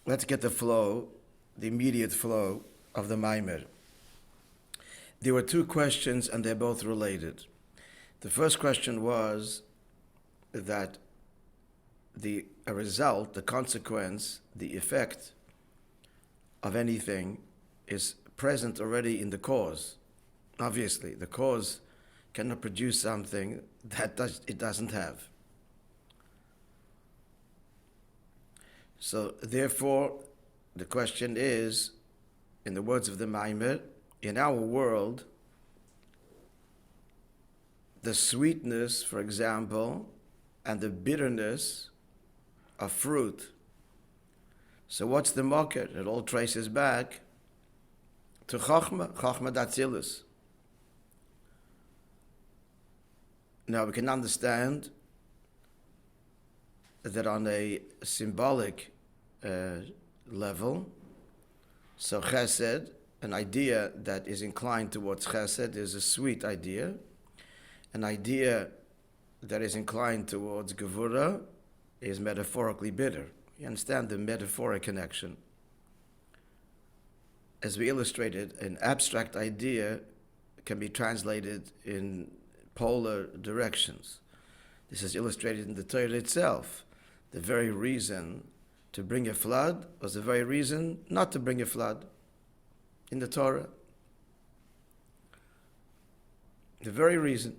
let's get the flow, the immediate flow of the Maimer. There were two questions and they're both related. The first question was that a result, the consequence, the effect of anything is present already in the cause. Obviously, the cause cannot produce something that it doesn't have. So therefore, the question is, in the words of the Maimer, in our world, the sweetness, for example, and the bitterness of fruit. So what's the market? It all traces back to Chochmah d'Atzilus. Now we can understand that on a symbolic level, so chesed, an idea that is inclined towards chesed, is a sweet idea. An idea that is inclined towards gevura is metaphorically bitter. You understand the metaphoric connection. As we illustrated, an abstract idea can be translated in polar directions. This is illustrated in the Torah itself. The very reason to bring a flood was the very reason not to bring a flood in the Torah. The very reason.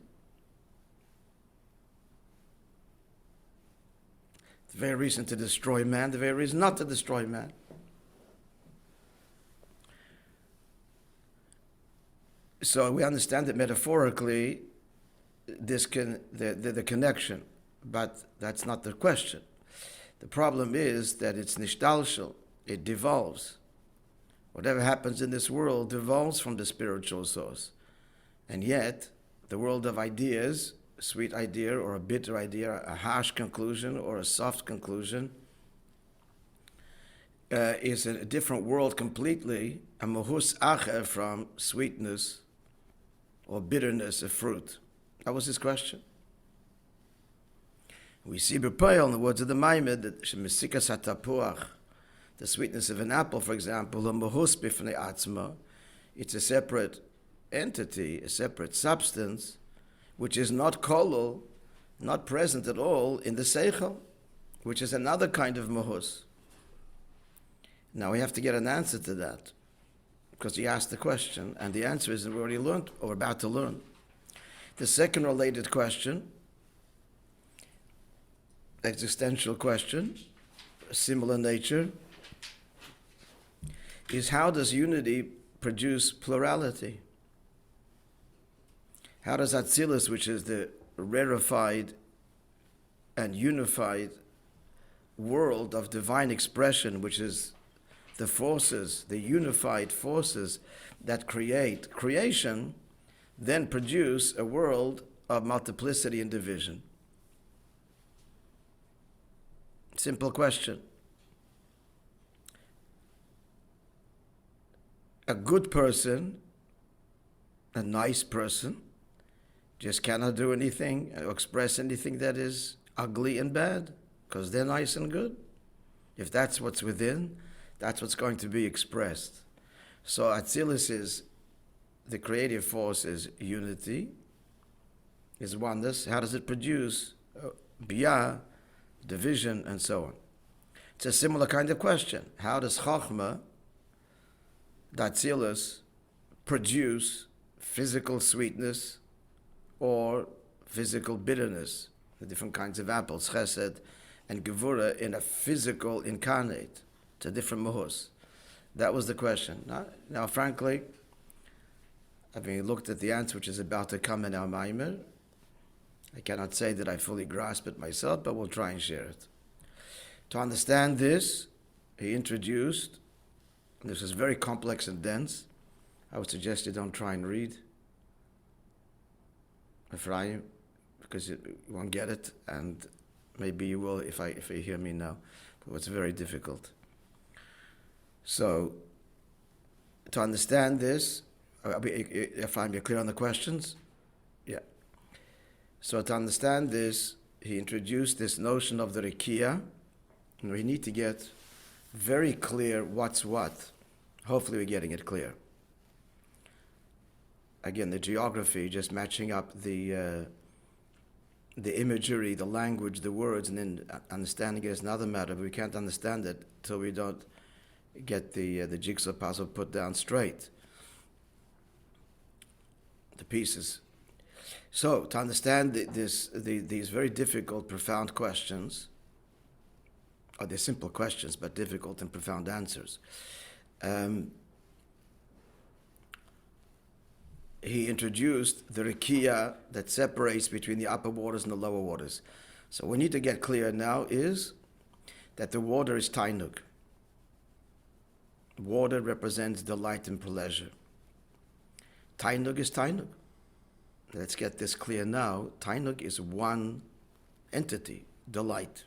The very reason to destroy man, the very reason not to destroy man. So we understand that metaphorically, the connection, but that's not the question. The problem is that it's nishtalshel, it devolves. Whatever happens in this world devolves from the spiritual source. And yet, the world of ideas, a sweet idea or a bitter idea, a harsh conclusion or a soft conclusion, is a different world completely, a mohus acher from sweetness or bitterness of fruit. That was his question. We see b'poel in the words of the Maimed that shemesikas hatapuach, the sweetness of an apple, for example, mohus b'fnei atzma, it's a separate entity, a separate substance, which is not kolol, not present at all in the seichel, which is another kind of mohus. Now we have to get an answer to that, because he asked the question, and the answer is that we already learned, or about to learn. The second related question, existential question, similar nature, is how does unity produce plurality? How does Atzilus, which is the rarefied and unified world of divine expression, which is the forces, the unified forces that create creation, then produce a world of multiplicity and division? Simple question. A good person, a nice person, just cannot do anything or express anything that is ugly and bad, because they're nice and good. If that's what's within, that's what's going to be expressed. So Atzilus is, the creative force is unity, is oneness. How does it produce biyah, division, and so on? It's a similar kind of question. How does Chochmah, Atzilus, produce physical sweetness or physical bitterness, the different kinds of apples, chesed and gevura, in a physical incarnate? It's a different mohus. That was the question. Now, frankly, having looked at the answer which is about to come in our Maimer, I cannot say that I fully grasp it myself, but we'll try and share it. To understand this, he introduced, and this is very complex and dense. I would suggest you don't try and read Ephraim, because you won't get it, and maybe you will if you hear me now, but it's very difficult. So, to understand this, Ephraim, you're clear on the questions? Yeah. So to understand this, he introduced this notion of the Rikiya, and we need to get very clear what's what. Hopefully we're getting it clear. Again, the geography, just matching up the imagery, the language, the words, and then understanding it is another matter. But we can't understand it till we don't get the jigsaw puzzle put down straight. The pieces. So, to understand these very difficult, profound questions, or they're simple questions, but difficult and profound answers, he introduced the rakia that separates between the upper waters and the lower waters. So what we need to get clear now is that the water is tainug. Water represents delight and pleasure. Tainug is tainug. Let's get this clear now. Tainug is one entity, delight.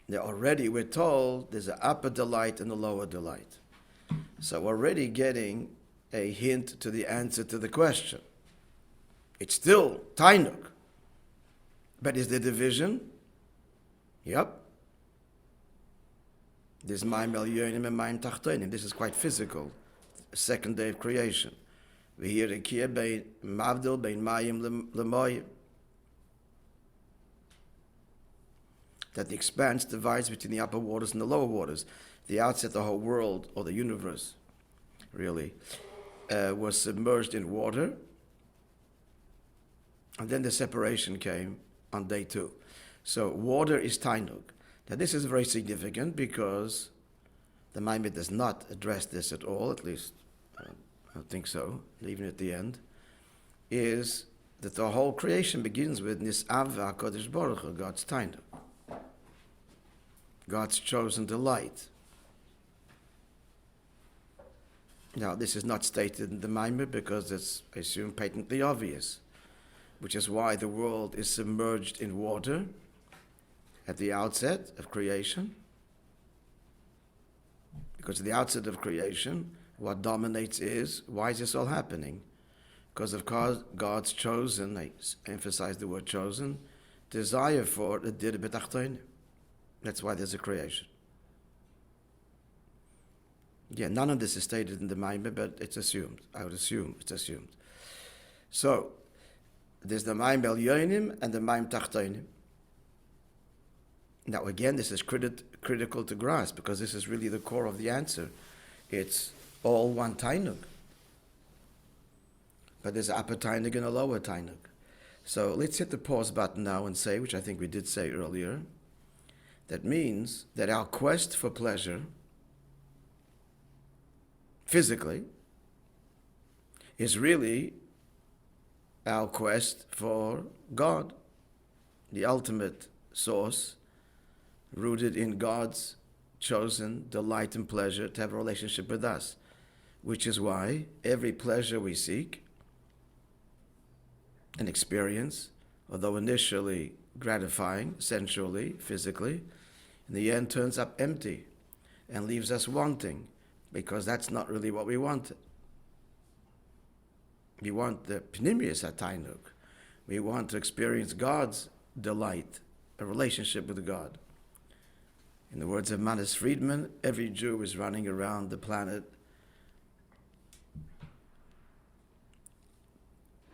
Now already we're told there's an upper delight and a lower delight. So we're already getting a hint to the answer to the question. It's still tainug. But is there division? Yep. There's Mayim Elyonim and Mayim Tachtonim. This is quite physical. Second day of creation. We hear a kia bein mavdil bein Mayim lemoyim. That the expanse divides between the upper waters and the lower waters. The outset, the whole world, or the universe, really, was submerged in water. And then the separation came on day 2. So water is tainug. Now this is very significant because the Maimon does not address this at all, at least I don't think so, even at the end, is that the whole creation begins with Nis'av HaKadosh Baruch Hu, God's tainug. God's chosen delight. Now, this is not stated in the Maimon because it's, I assume, patently obvious, which is why the world is submerged in water at the outset of creation. Because at the outset of creation, what dominates is, why is this all happening? Because of God's chosen, I emphasize the word chosen, desire for the dir b'tachtonim. That's why there's a creation. Yeah, none of this is stated in the Maimon, but it's assumed. I would assume it's assumed. So, there's the Mayim Elyonim and the Mayim Tachtonim. Now again, this is critical to grasp because this is really the core of the answer. It's all one tainug. But there's an upper tainug and a lower tainug. So let's hit the pause button now and say, which I think we did say earlier, that means that our quest for pleasure physically is really our quest for God, the ultimate source, rooted in God's chosen delight and pleasure to have a relationship with us, which is why every pleasure we seek and experience, although initially gratifying, sensually, physically, in the end turns up empty and leaves us wanting, because that's not really what we wanted. We want the pnimius hatainug. We want to experience God's delight, a relationship with God. In the words of Manis Friedman, every Jew is running around the planet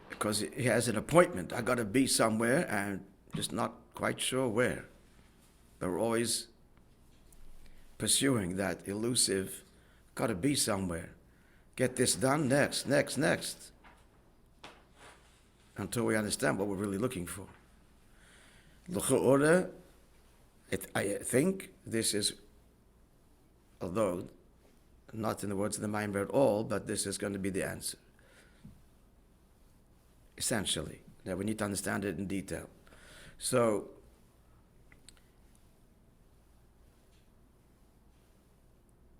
because he has an appointment. I got to be somewhere and just not quite sure where. But we're always pursuing that elusive, got to be somewhere. Get this done, next. Until we understand what we're really looking for. L'cha'ora, I think this is, although not in the words of the Maimon at all, but this is going to be the answer. Essentially. Now we need to understand it in detail. So,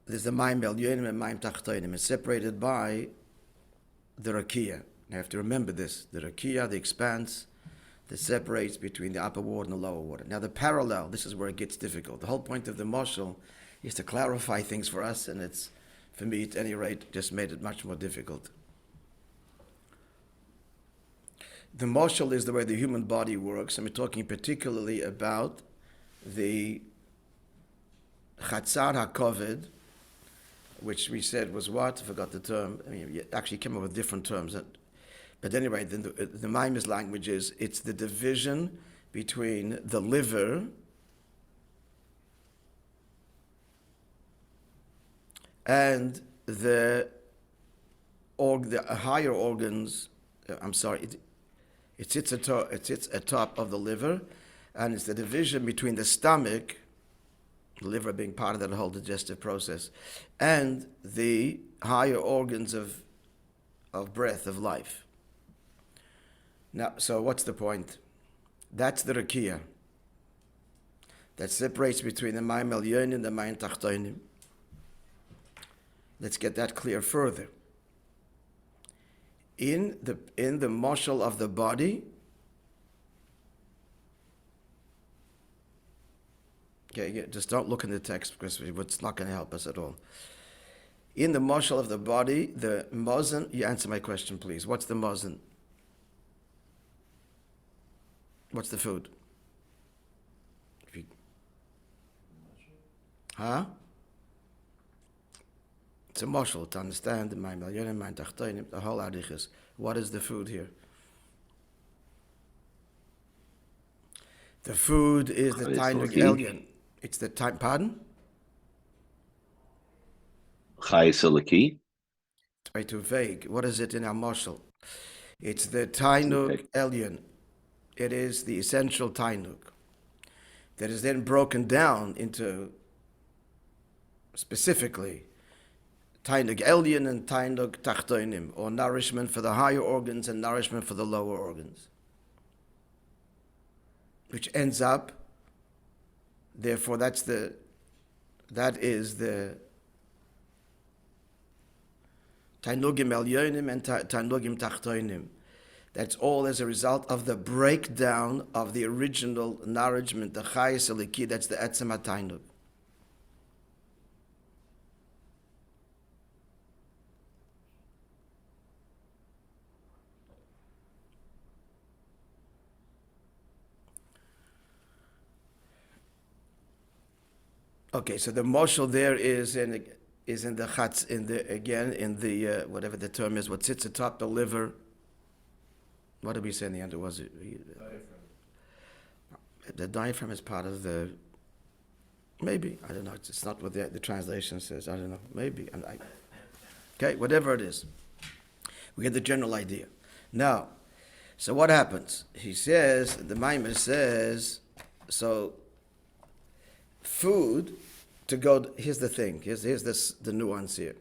there's the Mayim Elyonim and Mayim Tachtonim. It's separated by the rakia. You have to remember this. The rakia, the expanse, that separates between the upper water and the lower water. Now the parallel, this is where it gets difficult. The whole point of the mashal is to clarify things for us, and it's, for me at any rate, just made it much more difficult. The mashal is the way the human body works, and we're talking particularly about the chatzar hakoved, which we said was what? I forgot the term. I mean, you actually came up with different terms. But anyway, the Maimer's language is, it's the division between the liver and the higher organs. I'm sorry, it sits atop of the liver, and it's the division between the stomach, the liver being part of that whole digestive process, and the higher organs of breath, of life. Now, so what's the point? That's the rakia that separates between the mayim elyonim and the mayim tachtonim. Let's get that clear further. In the moshel of the body, okay, just don't look in the text because it's not going to help us at all. In the moshel of the body, the mozen, you answer my question, please. What's the mozen? What's the food? Huh? It's a moshel to understand the whole arichas. What is the food here? The food is the tainug elyon. It's the time. Pardon? Chayes. It's way too vague. What is it in our moshel? It's the tainug elyon. It is the essential tainug that is then broken down into specifically tainug elyon and tainug tachtonim, or nourishment for the higher organs and nourishment for the lower organs, which ends up, therefore that is the tainugim elyonim and tainugim tachtonim. That's all as a result of the breakdown of the original nourishment, the chayes eliki, that's the etzem hatainug. Okay, so the moshel there is in the chatz, whatever the term is, what sits atop the liver. What did we say in the end? Was it diaphragm? The diaphragm is part of the. Maybe, I don't know. It's not what the translation says. I don't know. Maybe. Okay, whatever it is, we get the general idea. Now, so what happens? He says, the Maimer says, so food to go. Here's the thing. Here's the nuance here.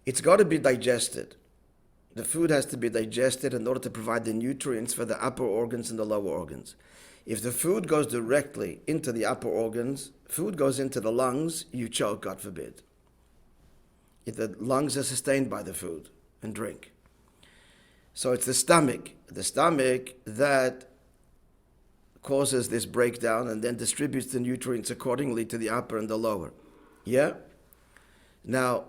It's got to be digested. The food has to be digested in order to provide the nutrients for the upper organs and the lower organs. If the food goes directly into the upper organs, food goes into the lungs, you choke, God forbid. If the lungs are sustained by the food and drink. So it's the stomach that causes this breakdown and then distributes the nutrients accordingly to the upper and the lower. Yeah? Now,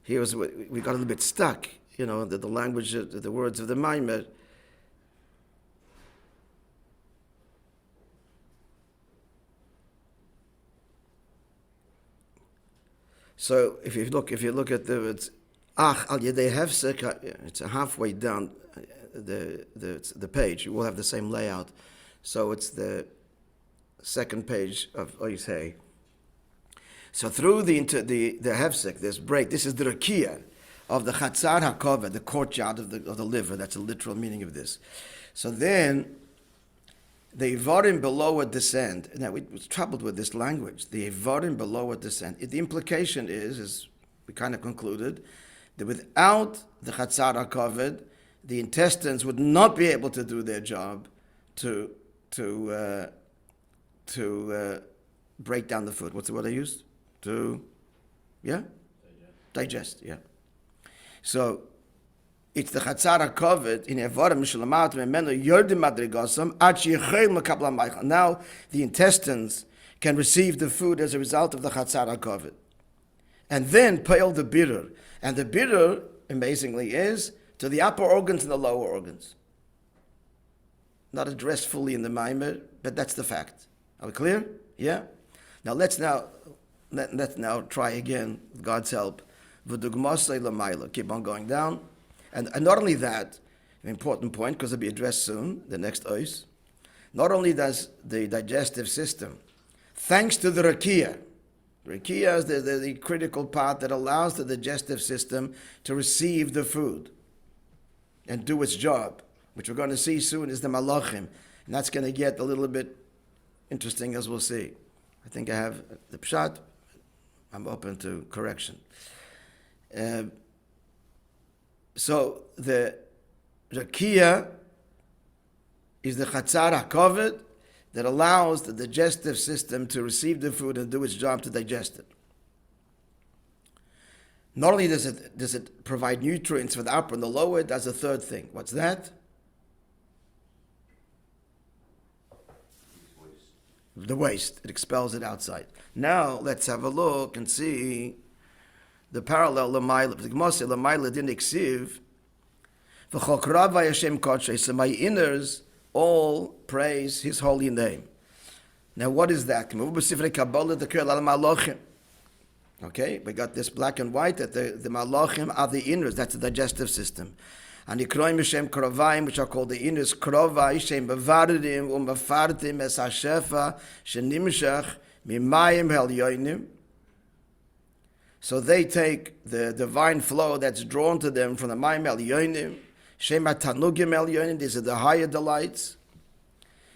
we got a little bit stuck. You know, the language, the words of the Maimer. So if you look at the words, al yedei h'tשכ, it's halfway down the page. You will have the same layout. So it's the second page of Oisei. So through the h'tשכ, this break, this is the rakia of the chatzar hakoved, the courtyard of the liver. That's a literal meaning of this. So then, the ivarim below it descend. Now, we was troubled with this language. The ivarim below it descend. The implication is, as we kind of concluded, that without the chatzar hakoved, the intestines would not be able to do their job to break down the food. What's the word I used? Digest. Yeah. So it's the chatzar hakoved in evarim mishulamat memenu yordim madrigosam ad sheyichel mekabla meichel. Now the intestines can receive the food as a result of the chatzar hakoved, and then pale the bitter, and the bitter, amazingly, is to the upper organs and the lower organs. Not addressed fully in the Maimer, but that's the fact. Are we clear? Yeah. Now let's now try again, with God's help. Keep on going down. And not only that, an important point, because it'll be addressed soon, the next ois, not only does the digestive system, thanks to the rakia is the critical part that allows the digestive system to receive the food and do its job, which we're going to see soon is the malachim. And that's going to get a little bit interesting, as we'll see. I think I have the pshat. I'm open to correction. So the rakia is the chatzar hakoved that allows the digestive system to receive the food and do its job to digest it. Not only does it provide nutrients for the upper and the lower, it does a third thing. What's that? The waste. It expels it outside. Now let's have a look and see the parallel Lamaila. The Gemara says Lamaila didn't exiv. V'chokrav Hashem kodshay. So my inners all praise His holy name. Now what is that? Okay, we got this black and white that the malachim are the inners. That's the digestive system. And the kroim Hashem krovayim, which are called the inners, krovay shem bevaradim u'mefartim es hashefa shenimshach mimayim helyonim. So they take the divine flow that's drawn to them from the mayim helyonim, shem atanugim helyonim. These are the higher delights.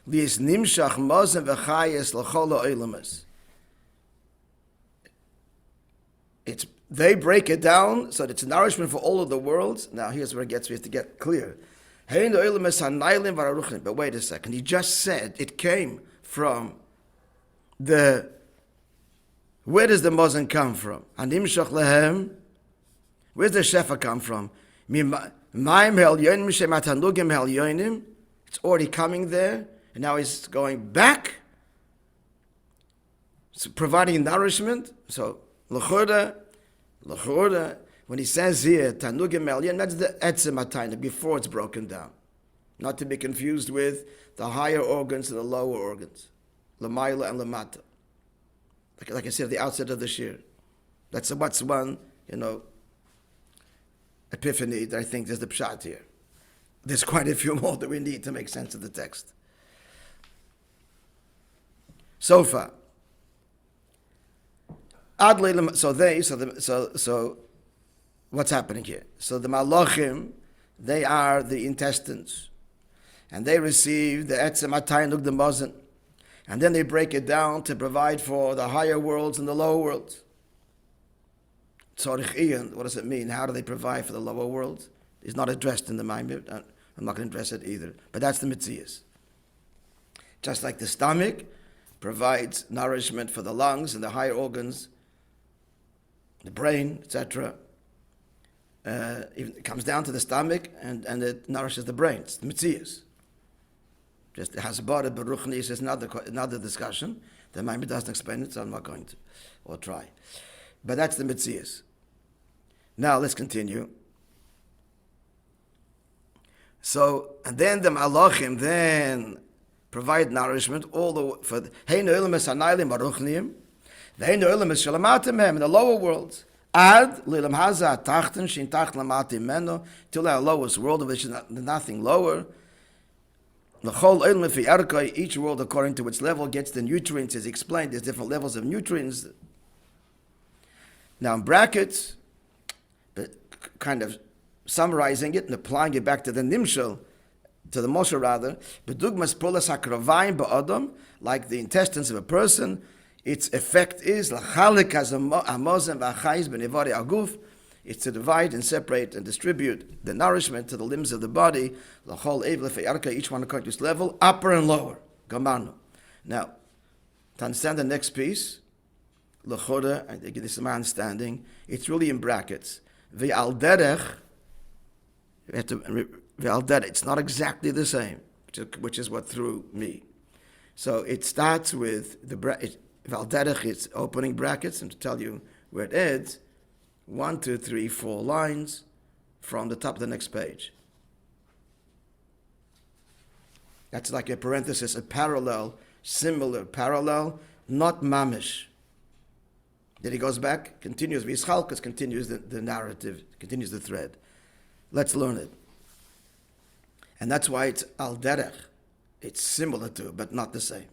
Lies nimshach mozen v'chayes l'chol ha'olamas. They break it down so that it's nourishment for all of the worlds. Now here's where we have to get clear. But wait a second. He just said it came from the... Where does the mozen come from? Where's the shefa come from? It's already coming there. And now he's going back. It's providing nourishment. So, l'chorda, when he says here, tanugim elyon, that's the etzem atayna, before it's broken down. Not to be confused with the higher organs and the lower organs. L'mayla and l'mata. Like I said at the outset of the shir. That's what's one, epiphany that I think there's the pshat here. There's quite a few more that we need to make sense of the text. So far. So what's happening here? So the malachim, they are the intestines, and they receive the etzem atayinuk, the mozen, and then they break it down to provide for the higher worlds and the lower worlds. Tzorich iyan, what does it mean? How do they provide for the lower worlds? It's not addressed in the Maimir. I'm not going to address it either. But that's the mitzias. Just like the stomach provides nourishment for the lungs and the higher organs, the brain, etc. It comes down to the stomach and it nourishes the brain. It's the mitzias. Just the hasbara beruchni is another discussion. The Maimir doesn't explain it, so I'm not going to, or try. But that's the mitzias. Now let's continue. So, and then the malachim then provide nourishment all the for heinu ilamis hanaylim baruchniim, veheinu ilamis shalamatim hem in the lower worlds. Ad lilam haza tachten shin tach lamatim meno till our lowest world, of which is nothing lower. The whole ilm fi arkai, each world according to its level gets the nutrients. As explained, there's different levels of nutrients. Now in brackets, but kind of summarizing it and applying it back to the nimshal, to the Moshe rather, bedugmas polas hakravayim ba'adam, like the intestines of a person, its effect is lachalik hamozem v'achayis b'nevari aguf. It's to divide and separate and distribute the nourishment to the limbs of the body, lachol ev lefe'arka, each one according to its level, upper and lower. Gamanu. Now, to understand the next piece, l'choda, I think this is my understanding, it's really in brackets. Ve'al derech, it's not exactly the same, which is what threw me. So it starts with the Ve'al derech, it's opening brackets, and to tell you where it ends, 1, 2, 3, 4 lines from the top of the next page. That's like a parenthesis, a parallel, similar parallel, not mamish. Then he goes back, continues v'yischalkus, continues the narrative, continues the thread. Let's learn it. And that's why it's al derech. It's similar to, but not the same.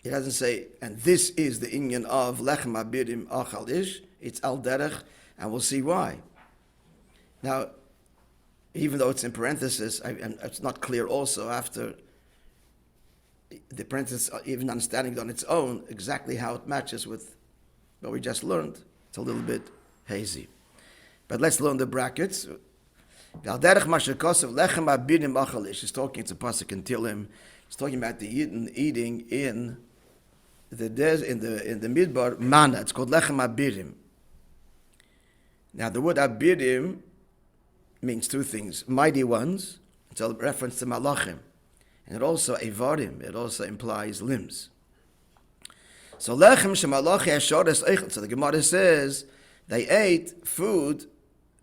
He doesn't say, and this is the inyan of lechem abirim achal ish. It's al derech, and we'll see why. Now, even though it's in parenthesis, and it's not clear also after the parenthesis, even understanding it on its own, exactly how it matches with what we just learned. It's a little bit hazy. But let's learn the brackets. He's talking, it's a pasuk in Tilim. He's talking about the Yidden eating in the midbar manna. It's called lechem abirim. Now the word abirim means two things: mighty ones. It's a reference to malachim, and it also evarim. It also implies limbs. So lechem shemalachi hashodes eichel. So the Gemara says they ate food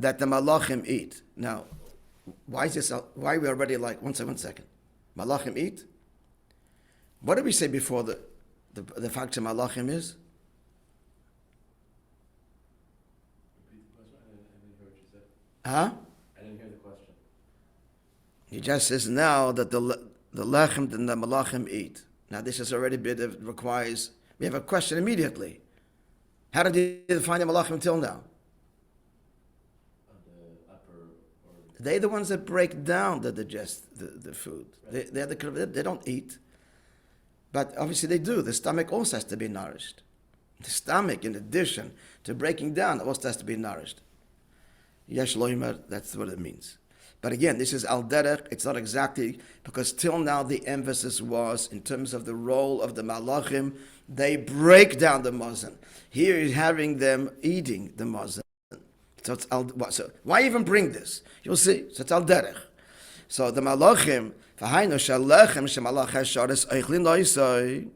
that the malachim eat. Now, why is this? Why are we already like one second? Malachim eat. What did we say before the function of malachim is? Huh? I didn't hear the question. He just says now that the lechem and the malachim eat. Now this is already a bit of requires. We have a question immediately. How did he define the malachim until now? They're the ones that break down, that digest the food. Right. They don't eat. But obviously they do. The stomach also has to be nourished. The stomach, in addition to breaking down, also has to be nourished. Yesh loimer, that's what it means. But again, this is al derech. It's not exactly, because till now the emphasis was in terms of the role of the malachim. They break down the mazen. Here he's having them eating the mazen. So it's so why even bring this? You'll see. So it's al derech. So the malachim, v'hainu shalechem shemalach hasharis eichlin loisoi,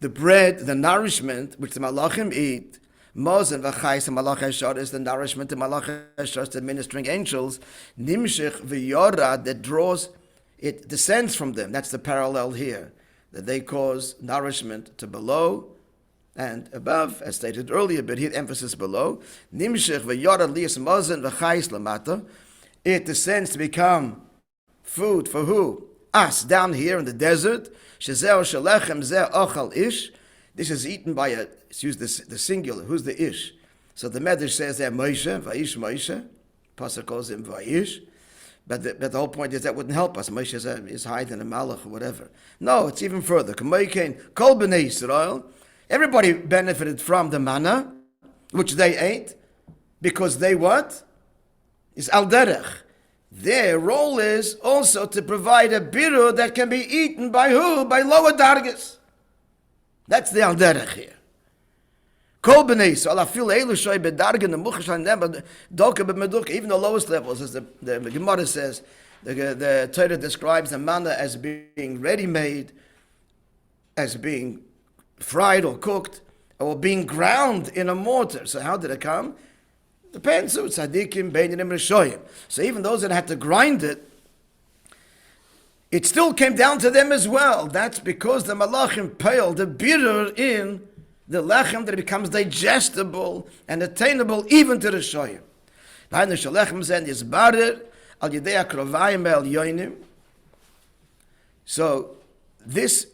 the bread, the nourishment which the malachim eat, mazen v'chais malach hasharis, the nourishment the malach hasharis, the ministering angels, nimshich v'yorad, that draws, it descends from them. That's the parallel here, that they cause nourishment to below and above, as stated earlier, but here emphasis below. Nimshich v'yorad liyas mazen v'chais lamata. It descends to become food for who? Us, down here in the desert. Shezeh shalechem zeh ochal ish. This is eaten by it's used the singular. Who's the ish? So the Medrash says there Moishe, Vayish Moishe. Pasuk calls him Vayish. But the whole point is that wouldn't help us. Moishe is higher than a malach or whatever. No, it's even further. K'moikein kol b'nei Yisrael. Everybody benefited from the manna, which they ate, because they what? Is al derech. Their role is also to provide a birur that can be eaten by who? By lower dargas. That's the al derech here. Kol b'nei Yisrael afil elu shoy bedarga nemucha shalem doka b'meduka, even the lowest levels, as the Gemara says, the Torah describes the manna as being ready-made, as being fried or cooked, or being ground in a mortar. So how did it come? Depends. Tzadikim, Beinim, Rishoyim. So even those that had to grind it, it still came down to them as well. That's because the malachim piled the birur in the lechem, that it becomes digestible and attainable even to the Rishoyim. So this,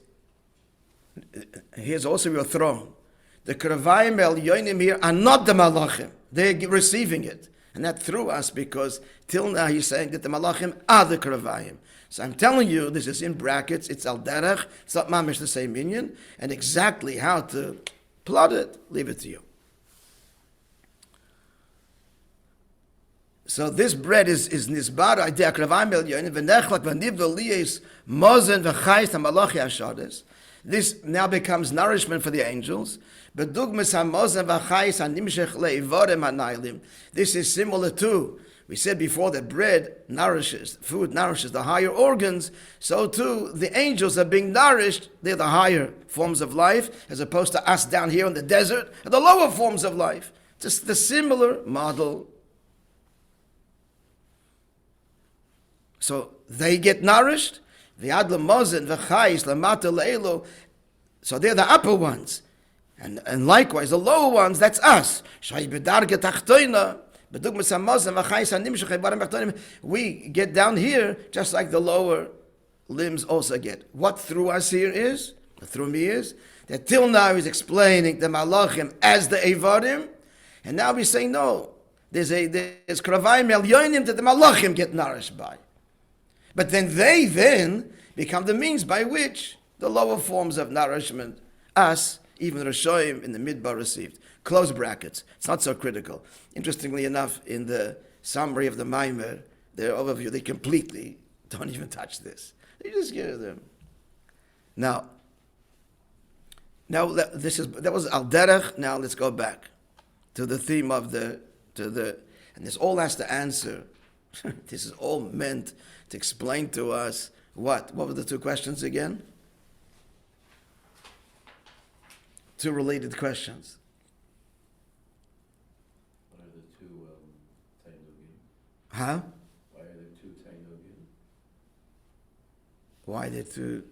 here's also your throne. The Kravayim El Yoinim here are not the Malachim. They're receiving it. And that threw us, because till now he's saying that the Malachim are the Kravayim. So I'm telling you, this is in brackets, it's Al Derech, it's not mamish the same minion, and exactly how to plot it, leave it to you. So this bread is nisbar idea Kravayim El Yoinim, v'nechlak v'nivdo liyes mozen v'chayis ha-malachi ha-shades. This now becomes nourishment for the angels. This is similar to, we said before that food nourishes the higher organs, so too the angels are being nourished. They're the higher forms of life, as opposed to us down here in the desert, and the lower forms of life. Just the similar model. So they get nourished. So So they're the upper ones. And likewise, the lower ones, that's us. We get down here just like the lower limbs also get. What through us here is, what through me is, that till now he's explaining the malachim as the evarim, and now we say no. There's kravayim elyonim that the malachim get nourished by. But then they become the means by which the lower forms of nourishment, us, even Rishoyim in the Midbar received. Close brackets. It's not so critical. Interestingly enough, in the summary of the Maimer, their overview, they completely don't even touch this. They just give them. Now that was Al Derech. Now let's go back to the theme of and this all has to answer. This is all meant to explain to us what? What were the two questions again? Two related questions. What are the two Tainugim? Huh? Why are there two Tainugim? Why the two?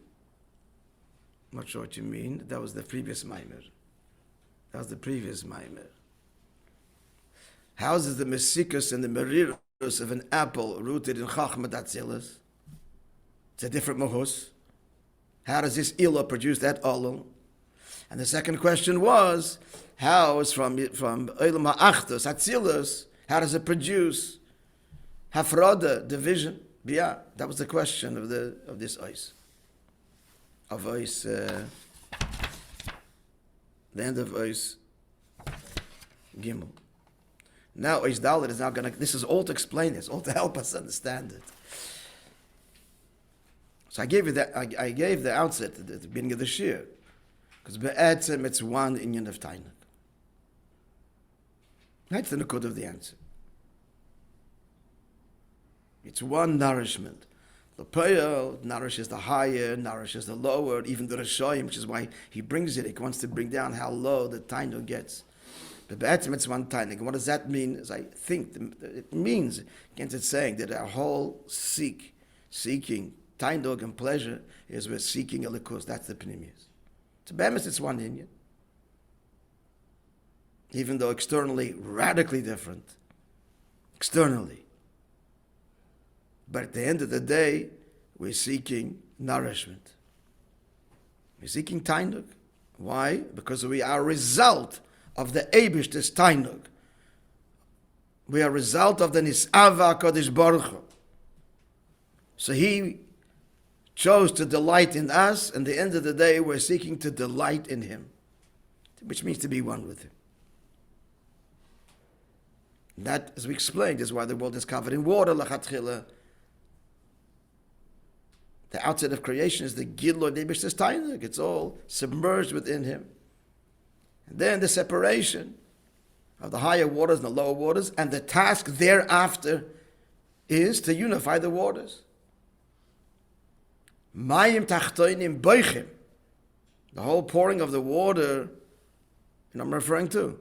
I'm not sure what you mean. That was the previous Maimer. How is the mesikus and the merirus of an apple rooted in Chachma Datzilus? It's a different mohus. How does this ilo produce that olul? And the second question was, how is from Olam Ha'achtos, Atzilus, how does it produce Hafrada, division? Yeah, that was the question of this ois. Of ois, the end of ois Gimel. Now ois Dalet is now going to, this is all to explain this, all to help us understand it. So I gave the outset at the beginning of the shir. Because be'etzem, it's one inyan of tainuk. That's the nukud of the answer. It's one nourishment. The payal nourishes the higher, nourishes the lower, even the Rishoyim, which is why he brings it. He wants to bring down how low the tainuk gets. But be'etzem, it's one tainuk. And what does that mean? As I think it means, against it saying that our whole seeking tainuk and pleasure is we're seeking a likus. That's the pnimius. To Bemis, it's one Inyan. Even though externally radically different. Externally. But at the end of the day, we're seeking nourishment. We're seeking tainug. Why? Because we are a result of the Eibishter's tainug. We are a result of the Nis'ava HaKadosh Baruch Hu. So he chose to delight in us, and at the end of the day, we're seeking to delight in him, which means to be one with him. And that, as we explained, is why the world is covered in water, lachatchila. The outset of creation is the Gilor Debish's Tainug. It's all submerged within him. And then the separation of the higher waters and the lower waters, and the task thereafter is to unify the waters. Mayim tachtoinim boichim. The whole pouring of the water, and I'm referring to.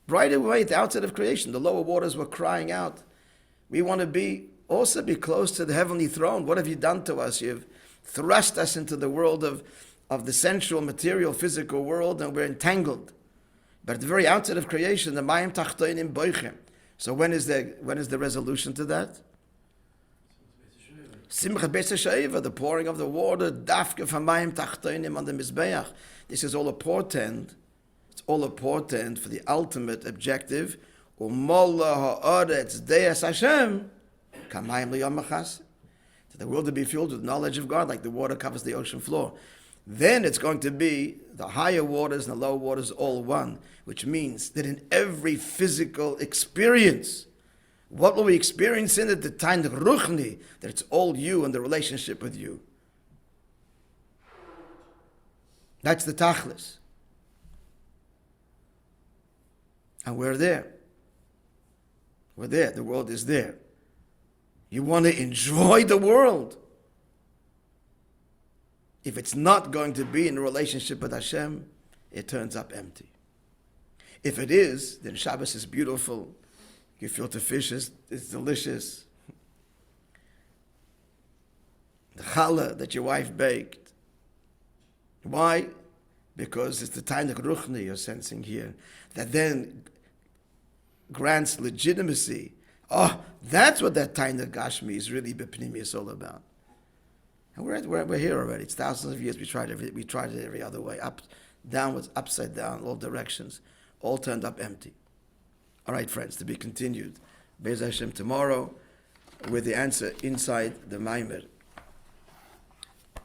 Right away at the outset of creation, the lower waters were crying out, we want to also be close to the heavenly throne. What have you done to us? You've thrust us into the world of the sensual, material, physical world, and we're entangled. But at the very outset of creation, the Mayim tachtoinim boichim. So when is the resolution to that? Simchat Beis HaShoeva, the pouring of the water, dafka from Mayim tachtoinim on the Mizbeach. This is all a portent. It's all a portent for the ultimate objective. Umolla ha'aretz deis Hashem, kamayim liyom machas. The world to be filled with knowledge of God, like the water covers the ocean floor. Then it's going to be the higher waters and the lower waters all one, which means that in every physical experience, what will we experience in it? The time ruchni, that it's all you and the relationship with you. That's the tachlis. And we're there. We're there. The world is there. You want to enjoy the world. If it's not going to be in a relationship with Hashem, it turns up empty. If it is, then Shabbos is beautiful. You feel the fish is delicious. The challah that your wife baked, Why? Because it's the Tainuk Ruchni you're sensing here that then grants legitimacy. Oh, that's what that Tainuk Gashmi is really Bepnimi all about. And we're here already. It's thousands of years. We tried it every other way, up, downwards, upside down, all directions, all turned up empty. All right, friends, to be continued. Be'ez Hashem tomorrow with the answer inside the Maimer.